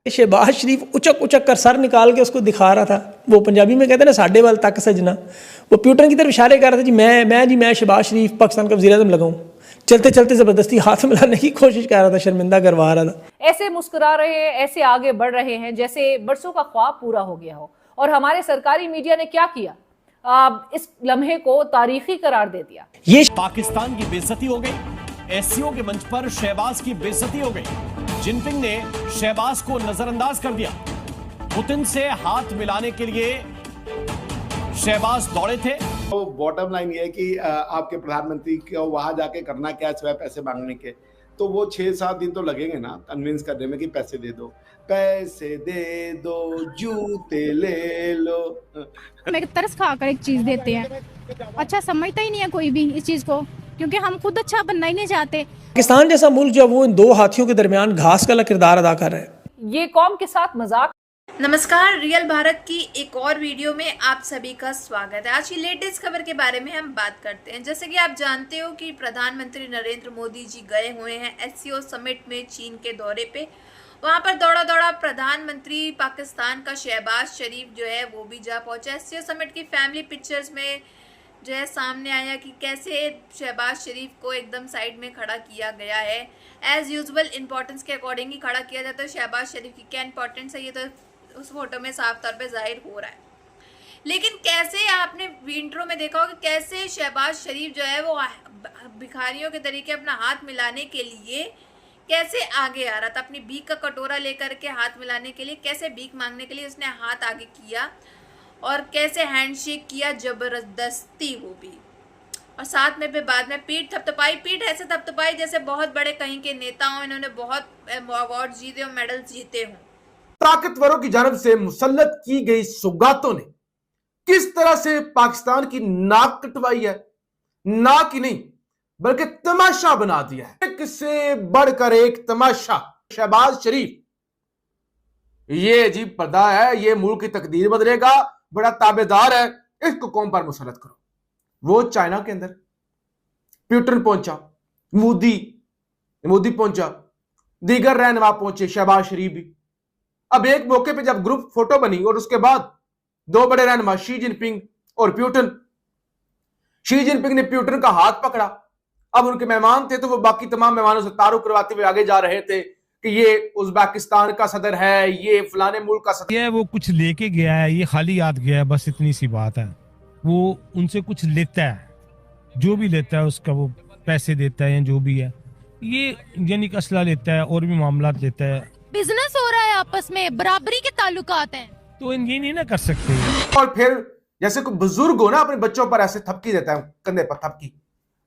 शहबाज शरीफ उचक उचक कर सर निकाल के उसको दिखा रहा था। वो पंजाबी में कहते हैं ना, साढ़े वाल तक सजना। वो प्यूटन की तरफ इशारे कर रहा था जी मैं शहबाज शरीफ पाकिस्तान का वज़ीर-ए-आज़म लगाऊं। चलते चलते ज़बरदस्ती हाथ मिलाने की कोशिश कर रहा था, शर्मिंदा करवा रहा था। ऐसे मुस्कुरा रहे हैं, ऐसे आगे बढ़ रहे हैं जैसे बरसों का ख्वाब पूरा हो गया हो। और हमारे सरकारी मीडिया ने क्या किया, इस लम्हे को तारीखी करार दे दिया। ये पाकिस्तान की बेइज्जती हो गई, एससीओ के मंच पर शहबाज की बेइज्जती हो गई। जिनपिंग ने शहबाज को नजरअंदाज कर दिया। पुतिन से हाथ मिलाने के लिए शहबाज दौड़े थे। तो बॉटम लाइन ये है कि आपके प्रधानमंत्री को वहां जाके करना क्या है सिवाय पैसे मांगने के। तो वो 6-7 दिन तो लगेंगे ना कन्विंस करने में कि पैसे दे दो, जूते ले लो। मैं तरस खाकर एक चीज देते हैं, अच्छा समझता ही नहीं है कोई भी इस चीज को, क्योंकि हम खुद अच्छा बनना ही नहीं चाहते। पाकिस्तान जैसा मुल्क जो वो इन दो हाथियों के दरमियान घास का किरदार अदा कर रहा है। ये कौम के साथ मजाक। नमस्कार, रियल भारत की एक और वीडियो में आप सभी का स्वागत है। आज की लेटेस्ट खबर के बारे में हम बात करते हैं। जैसे कि आप जानते हो कि प्रधानमंत्री नरेंद्र मोदी जी गए हुए हैं एससीओ समिट में चीन के दौरे पे। वहां पर दौड़ा दौड़ा प्रधानमंत्री पाकिस्तान का शहबाज शरीफ जो है वो भी जा पहुंचा। एससीओ समिट की फैमिली पिक्चर्स में जो है सामने आया कि कैसे शहबाज शरीफ को एकदम साइड में खड़ा किया गया है। एज यूजुअल इंपॉर्टेंस के अकॉर्डिंग ही खड़ा किया जाता है। शहबाज शरीफ की क्या इंपॉर्टेंस है ये तो उस फोटो में साफ तौर पे जाहिर हो रहा है। लेकिन कैसे आपने इंट्रो में देखा होगा कि कैसे शहबाज शरीफ जो है वो भिखारियों के तरीके अपना हाथ मिलाने के लिए कैसे आगे आ रहा था। अपनी भीख का कटोरा लेकर के हाथ मिलाने के लिए, कैसे भीख मांगने के लिए उसने हाथ आगे किया और कैसे हैंडशेक किया जबरदस्ती, वो भी। और साथ में फिर बाद में पीठ थपथपाई। पीठ ऐसे थपथपाई जैसे बहुत बड़े कहीं के नेता हों, इन्होंने बहुत अवार्ड जीते हो, मेडल जीते हों। ताकतवरों की जानब से मुसल्लत की गई सौगातों ने किस तरह से पाकिस्तान की नाक कटवाई है। नाक ही नहीं बल्कि तमाशा बना दिया है। एक से बढ़कर एक तमाशा। शहबाज शरीफ ये अजीब पर्दा है, ये मुल्क की तकदीर बदलेगा, बड़ा ताबेदार है, इसको कौम पर मुसल्लत करो। वो चाइना के अंदर प्यूटन पहुंचा, मोदी पहुंचा, दीगर रहनुमा पहुंचे, शहबाज शरीफ भी। अब एक मौके पे जब ग्रुप फोटो बनी और उसके बाद दो बड़े रहनुमा शी जिनपिंग और प्यूटन, शी जिनपिंग ने प्यूटन का हाथ पकड़ा। अब उनके मेहमान थे तो वो बाकी तमाम मेहमानों से तारुफ करवाते हुए आगे जा रहे थे कि ये उज़्बेकिस्तान का सदर है, ये फलाने मुल्क का सदर है। वो कुछ लेके गया है, ये खाली याद गया है, बस इतनी सी बात है। वो उनसे कुछ लेता है, जो भी लेता है उसका वो पैसे देता है, जो भी है ये, यानी कि असला लेता है और भी मामला लेता है। बिजनेस हो रहा है, आपस में बराबरी के ताल्लुकात हैं, तो ये नहीं ना कर सकते। और फिर जैसे कोई बुजुर्ग हो ना अपने बच्चों पर ऐसे थपकी देता है, कंधे पर थपकी,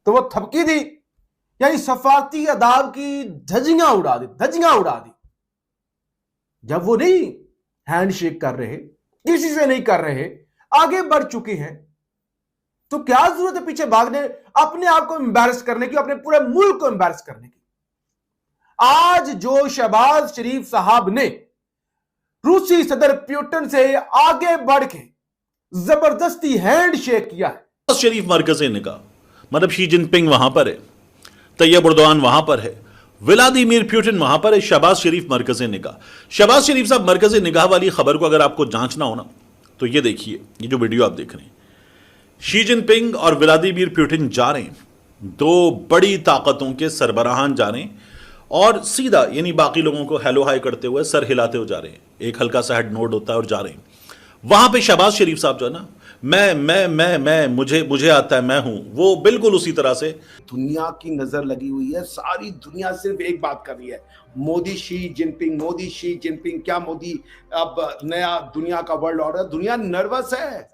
तो वो थपकी दी यानी सफारती अदाब की धज्जियां उड़ा दी। जब वो नहीं हैंडशेक कर रहे, किसी से नहीं कर रहे, आगे बढ़ चुके हैं, तो क्या जरूरत है पीछे भागने, अपने आप को एम्बैरस करने की, अपने पूरे मुल्क को एम्बैरस करने की। आज जो शहबाज शरीफ साहब ने रूसी सदर प्यूटन से आगे बढ़ के जबरदस्ती हैंडशेक किया है। शरीफ मरकज़ निगाह, मतलब शी जिनपिंग वहां पर है, तैयब एर्दोआन वहां पर है, व्लादिमीर पुतिन वहां पर है, शहबाज शरीफ मरकज़ निगाह। शहबाज शरीफ साहब मरकज़ निगाह वाली खबर को अगर आपको जांचना हो ना, तो ये देखिए, ये जो वीडियो आप देख रहे हैं, शी जिनपिंग और व्लादिमीर पुतिन जा रहे हैं, दो बड़ी ताकतों के सरबराहान जा रहे हैं और सीधा यानी बाकी लोगों को हेलो हाय करते हुए सर हिलाते हुए जा रहे हैं। एक हल्का सा हेड नोड होता है और जा रहे हैं। वहां पे शहबाज शरीफ साहब जो है ना, मैं मुझे आता है, मैं हूं, वो बिल्कुल उसी तरह से। दुनिया की नजर लगी हुई है, सारी दुनिया सिर्फ एक बात कर रही है, मोदी शी जिनपिंग। क्या मोदी अब नया दुनिया का वर्ल्ड ऑर्डर? दुनिया नर्वस है,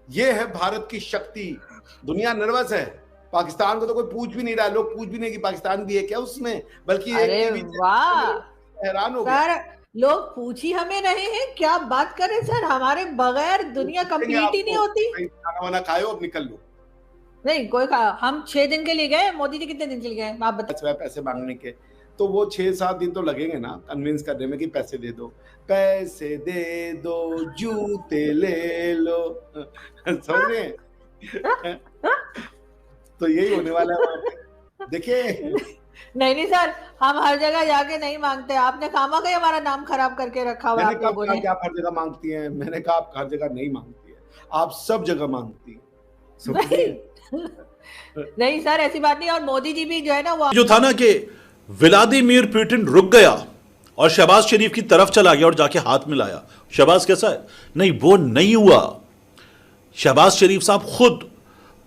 ये है भारत की शक्ति। दुनिया नर्वस है, पाकिस्तान को तो कोई पूछ भी नहीं रहा, लोग पूछ भी नहीं कि पाकिस्तान भी है क्या उसमें, बल्कि हैरान हो गए। लोग पूछ ही हमें रहे हैं, क्या बात करें सर, हमारे बगैर दुनिया कंप्लीट ही नहीं होती। खाना वाना खाओ, अब निकल लो। नहीं कोई हम 6 दिन के लिए गए, मोदी जी कितने दिन के लिए गए आप बताइए? पैसे मांगने के तो वो 6-7 दिन तो लगेंगे ना कन्विंस करने में कि पैसे दे दो, जूते ले लो। समझ रहे हैं? तो यही होने वाला है। देखिए नहीं सर, हम हर जगह जाके नहीं मांगते। आपने खामा का हमारा नाम खराब करके रखा हुआ है मैंने आप लोगों कहा ने। कि आप हर जगह मांगती हैं, मैंने कहा आप हर जगह नहीं मांगती है, आप सब जगह मांगती हैं। नहीं सर, ऐसी बात नहीं। और मोदी जी भी जो है ना वो जो था ना कि व्लादिमीर पुतिन रुक गया और शहबाज शरीफ की तरफ चला गया और जाके हाथ मिलाया। शहबाज कैसा है? नहीं, वो नहीं हुआ। शहबाज शरीफ साहब खुद,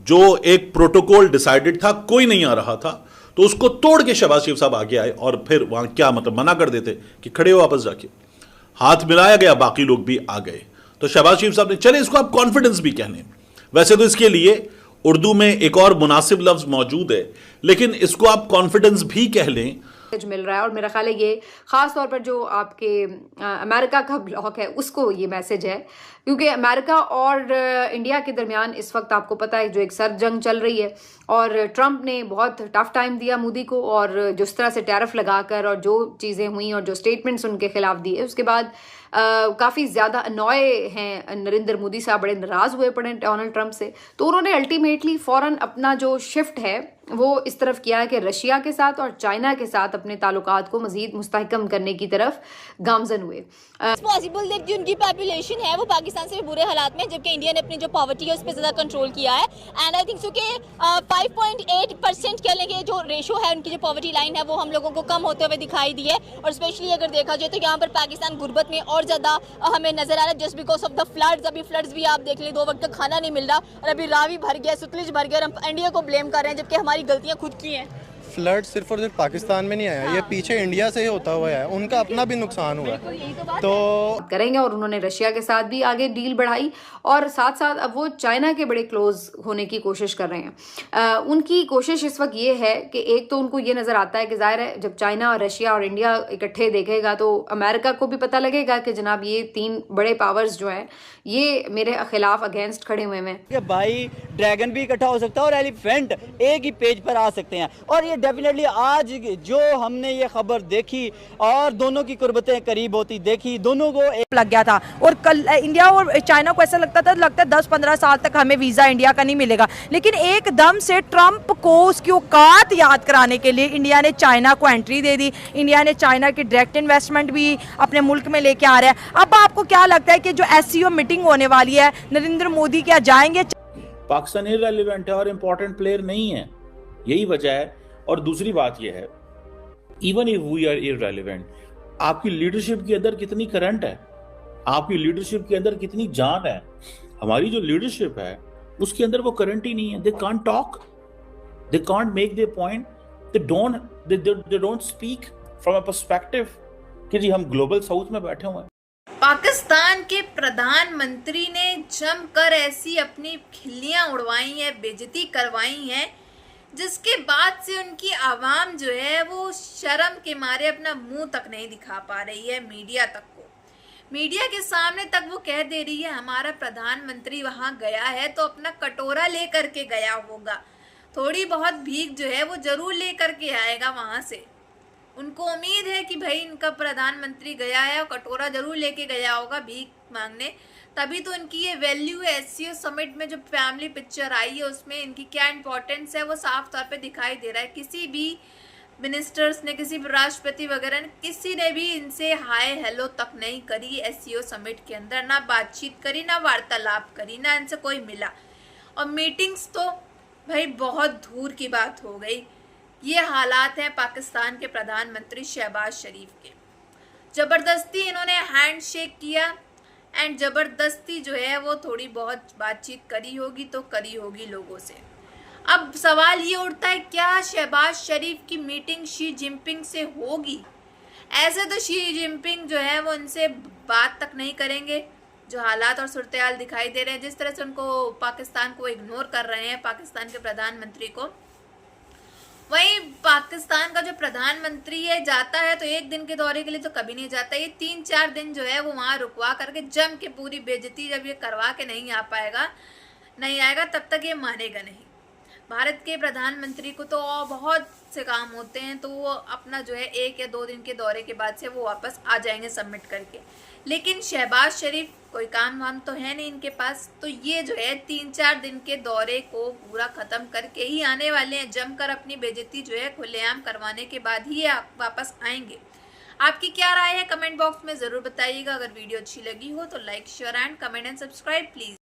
जो एक प्रोटोकॉल डिसाइडेड था, कोई नहीं आ रहा था, तो उसको तोड़ के शहबाज शरीफ साहब आगे आए और फिर वहां क्या मतलब मना कर देते कि खड़े हो वापस जाके, हाथ मिलाया गया, बाकी लोग भी आ गए। तो शहबाज शरीफ साहब ने, चले इसको आप कॉन्फिडेंस भी कहने, वैसे तो इसके लिए उर्दू में एक और मुनासिब लफ्ज मौजूद है, लेकिन इसको आप कॉन्फिडेंस भी कह लें। मिल रहा है और मेरा ख्याल है ये ख़ास तौर पर जो आपके अमेरिका का ब्लॉक है उसको ये मैसेज है, क्योंकि अमेरिका और इंडिया के दरमियान इस वक्त आपको पता है जो एक सर्द जंग चल रही है और ट्रंप ने बहुत टफ टाइम दिया मोदी को, और जिस तरह से टैरिफ लगाकर और जो चीज़ें हुई और जो स्टेटमेंट्स उनके खिलाफ दिए, उसके बाद काफ़ी ज़्यादा अनॉय हैं नरेंद्र मोदी साहब, बड़े नाराज़ हुए पड़े डोनाल्ड ट्रंप से। तो उन्होंने अल्टीमेटली फ़ौरन अपना जो शिफ्ट है वो इस तरफ किया है कि रशिया के साथ और चाइना के साथ अपने ताल्लुकात को मज़ीद मुस्तहकम करने की तरफ गामजन हुए। पॉसिबल दैट जो उनकी पॉपुलेशन है वो पाकिस्तान से भी बुरे हालात में, जबकि इंडिया ने अपनी जो पॉवर्टी है उस पर ज़्यादा कंट्रोल किया है। एंड आई थिंक सो कि 5.8% कह लेंगे जो रेशो है उनकी जो पॉवर्टी लाइन है वो हम लोगों को कम होते हुए दिखाई दी है। और स्पेशली अगर देखा जाए तो यहाँ पर पाकिस्तान गुर्बत में और ज़्यादा हमें नजर आ रहा है, just because of the floods. अभी फ्लड्स भी आप देख लें, 2 वक्त तक खाना नहीं मिल रहा और अभी रावी भर गया, सतलुज भर गया और हम इंडिया को ब्लेम कर रहे हैं, जबकि हमारी गलतियाँ खुद की हैं। फ्लड सिर्फ और सिर्फ पाकिस्तान में नहीं आया, ये पीछे इंडिया से ही होता हुआ है, उनका अपना भी नुकसान हुआ है तो करेंगे। और उन्होंने रशिया के साथ भी आगे डील बढ़ाई और साथ साथ अब वो चाइना के बड़े क्लोज होने की कोशिश कर रहे हैं। उनकी कोशिश इस वक्त ये है कि एक तो उनको ये नज़र आता है कि जाहिर है जब चाइना और रशिया और इंडिया इकट्ठे देखेगा तो अमेरिका को भी पता लगेगा कि जनाब ये 3 बड़े पावर्स जो हैं ये मेरे खिलाफ अगेंस्ट खड़े हुए हैं। कि भाई ड्रैगन भी इकट्ठा हो सकता है और एलिफेंट एक ही पेज पर आ सकते हैं। और ये डेफिनेटली आज जो हमने ये खबर देखी और दोनों की कुर्बतें करीब होती देखी, दोनों को लग गया था। और कल इंडिया और चाइना को ऐसा लगता है 10-15 साल तक हमें वीज़ा इंडिया का नहीं मिलेगा, लेकिन एकदम से ट्रंप को उसकी औकात याद कराने के लिए इंडिया ने चाइना को एंट्री दे दी। इंडिया ने चाइना की डायरेक्ट इन्वेस्टमेंट भी अपने मुल्क में लेके आ रहा है। अब आपको क्या लगता है कि जो SCO मीटिंग होने वाली है, नरेंद्र मोदी क्या जाएंगे? पाकिस्तान इररिलेवेंट है और इम्पोर्टेंट प्लेयर नहीं है, यही वजह है। और दूसरी बात यह है, even if we are irrelevant, आपकी लीडरशिप के अंदर कितनी करंट है, आपकी लीडरशिप के अंदर कितनी जान है। हमारी जो लीडरशिप है उसके अंदर वो करंट ही नहीं है। They can't talk, they can't make their point, they don't speak from a perspective कि जी हम ग्लोबल साउथ में बैठे हुए हैं। पाकिस्तान के प्रधानमंत्री ने जमकर ऐसी अपनी खिल्लियां उड़वाई हैं, बेइज्जती करवाई हैं, जिसके बाद से उनकी आवाम जो है वो शर्म के मारे अपना मुंह तक नहीं दिखा पा रही है मीडिया तक को। मीडिया के सामने तक वो कह दे रही है हमारा प्रधानमंत्री वहां गया है तो अपना कटोरा लेकर के गया होगा, थोड़ी बहुत भीख जो है वो जरूर लेकर के आएगा वहां से। उनको उम्मीद है कि भाई इनका प्रधानमंत्री गया है और कटोरा जरूर लेके गया होगा भीख मांगने, तभी तो इनकी ये वैल्यू है। SCO समिट में जो फैमिली पिक्चर आई है उसमें इनकी क्या इंपॉर्टेंस है वो साफ तौर पे दिखाई दे रहा है। किसी भी मिनिस्टर्स ने, किसी भी राष्ट्रपति वगैरह ने, किसी ने भी इनसे हाय हेलो तक नहीं करी SCO समिट के अंदर, ना बातचीत करी, ना वार्तालाप करी, ना इनसे कोई मिला। और मीटिंग्स तो भाई बहुत दूर की बात हो गई। ये हालात हैं पाकिस्तान के प्रधानमंत्री शहबाज शरीफ के। ज़बरदस्ती इन्होंने हैंड शेक किया एंड ज़बरदस्ती जो है वो थोड़ी बहुत बातचीत करी होगी तो करी होगी लोगों से। अब सवाल ये उठता है क्या शहबाज शरीफ की मीटिंग शी जिनपिंग से होगी? ऐसे तो शी जिनपिंग जो है वो इनसे बात तक नहीं करेंगे। जो हालात और सूरत-ए-हाल दिखाई दे रहे हैं, जिस तरह से उनको पाकिस्तान को इग्नोर कर रहे हैं, पाकिस्तान के प्रधानमंत्री को, वहीं पाकिस्तान का जो प्रधानमंत्री है जाता है तो एक दिन के दौरे के लिए तो कभी नहीं जाता। ये 3-4 दिन जो है वो वहाँ रुकवा करके जम के पूरी बेइज्जती जब ये करवा के नहीं आएगा तब तक ये मानेगा नहीं। भारत के प्रधानमंत्री को तो बहुत से काम होते हैं, तो वो अपना जो है 1 या 2 दिन के दौरे के बाद से वो वापस आ जाएंगे सबमिट करके। लेकिन शहबाज शरीफ कोई काम वाम तो है नहीं इनके पास, तो ये जो है 3-4 दिन के दौरे को पूरा ख़त्म करके ही आने वाले हैं। जमकर अपनी बेइज्जती जो है खुलेआम करवाने के बाद ही आप वापस आएंगे। आपकी क्या राय है कमेंट बॉक्स में ज़रूर बताइएगा। अगर वीडियो अच्छी लगी हो तो like share and comment and subscribe please.